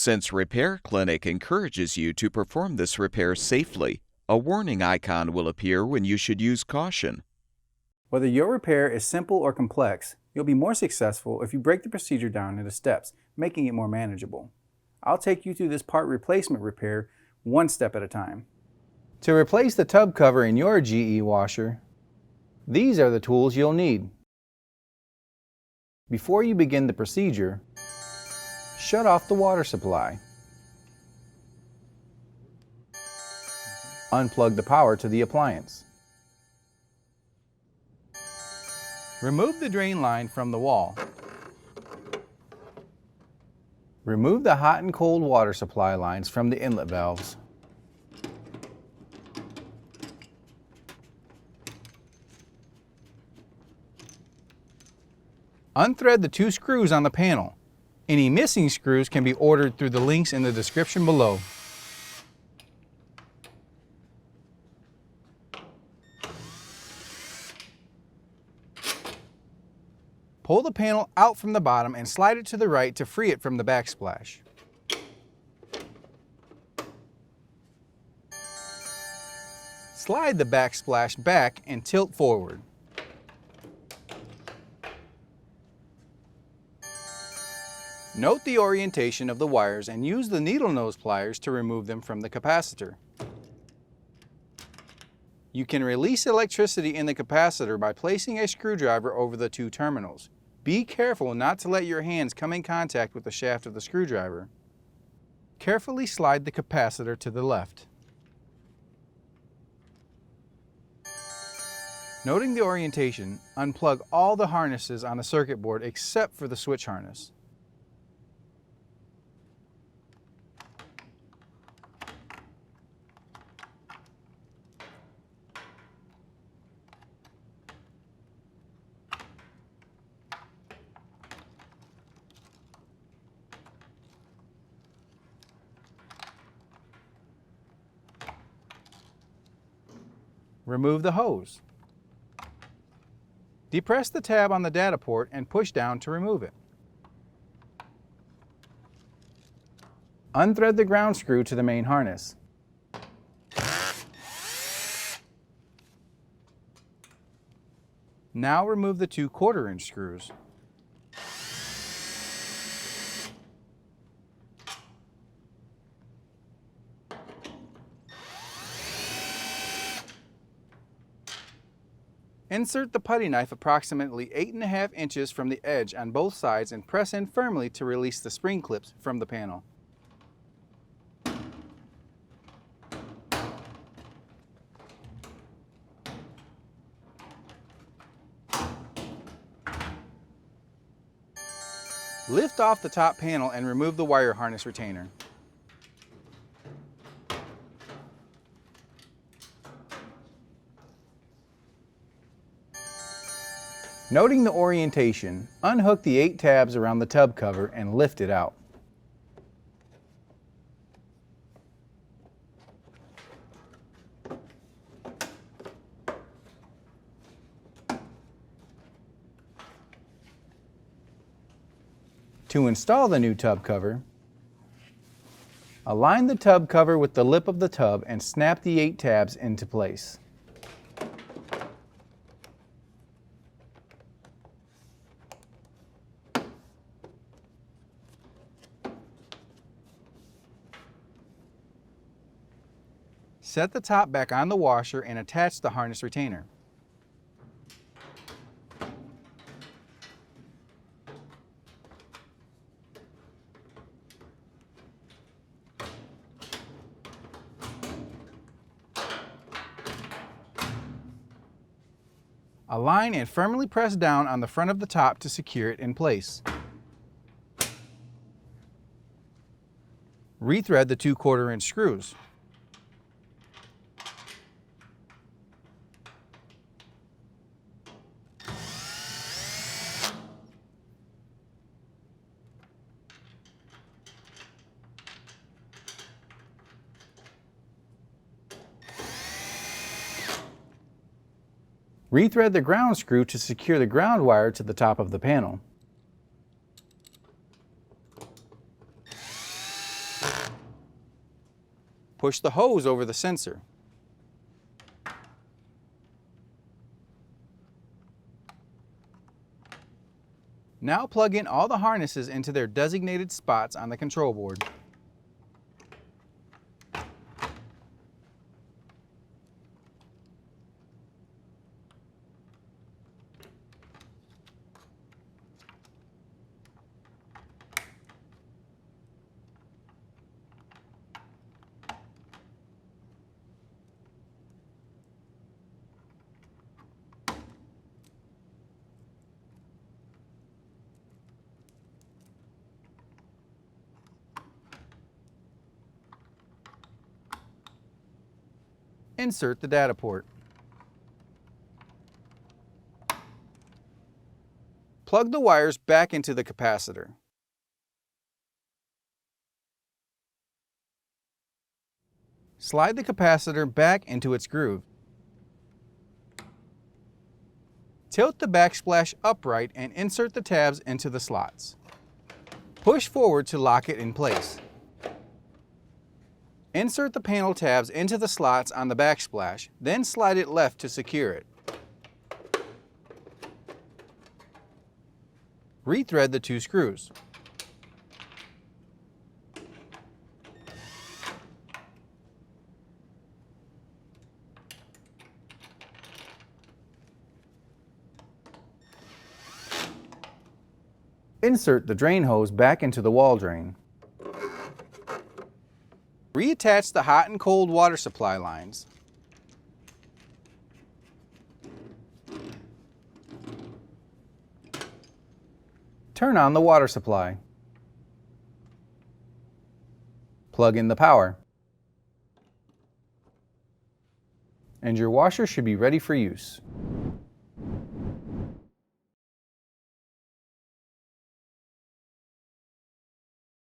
Since Repair Clinic encourages you to perform this repair safely, a warning icon will appear when you should use caution. Whether your repair is simple or complex, you'll be more successful if you break the procedure down into steps, making it more manageable. I'll take you through this part replacement repair one step at a time. To replace the tub cover in your GE washer, these are the tools you'll need. Before you begin the procedure, shut off the water supply. Unplug the power to the appliance. Remove the drain line from the wall. Remove the hot and cold water supply lines from the inlet valves. Unthread the 2 screws on the panel. Any missing screws can be ordered through the links in the description below. Pull the panel out from the bottom and slide it to the right to free it from the backsplash. Slide the backsplash back and tilt forward. Note the orientation of the wires and use the needle nose pliers to remove them from the capacitor. You can release electricity in the capacitor by placing a screwdriver over the 2 terminals. Be careful not to let your hands come in contact with the shaft of the screwdriver. Carefully slide the capacitor to the left. Noting the orientation, unplug all the harnesses on the circuit board except for the switch harness. Remove the hose. Depress the tab on the data port and push down to remove it. Unthread the ground screw to the main harness. Now remove the 2 1/4-inch screws. Insert the putty knife approximately 8.5 inches from the edge on both sides and press in firmly to release the spring clips from the panel. Lift off the top panel and remove the wire harness retainer. Noting the orientation, unhook the 8 tabs around the tub cover and lift it out. To install the new tub cover, align the tub cover with the lip of the tub and snap the 8 tabs into place. Set the top back on the washer and attach the harness retainer. Align and firmly press down on the front of the top to secure it in place. Rethread the 2 1/4-inch screws. Rethread the ground screw to secure the ground wire to the top of the panel. Push the hose over the sensor. Now plug in all the harnesses into their designated spots on the control board. Insert the data port. Plug the wires back into the capacitor. Slide the capacitor back into its groove. Tilt the backsplash upright and insert the tabs into the slots. Push forward to lock it in place. Insert the panel tabs into the slots on the backsplash, then slide it left to secure it. Rethread the 2 screws. Insert the drain hose back into the wall drain. Reattach the hot and cold water supply lines. Turn on the water supply. Plug in the power. And your washer should be ready for use.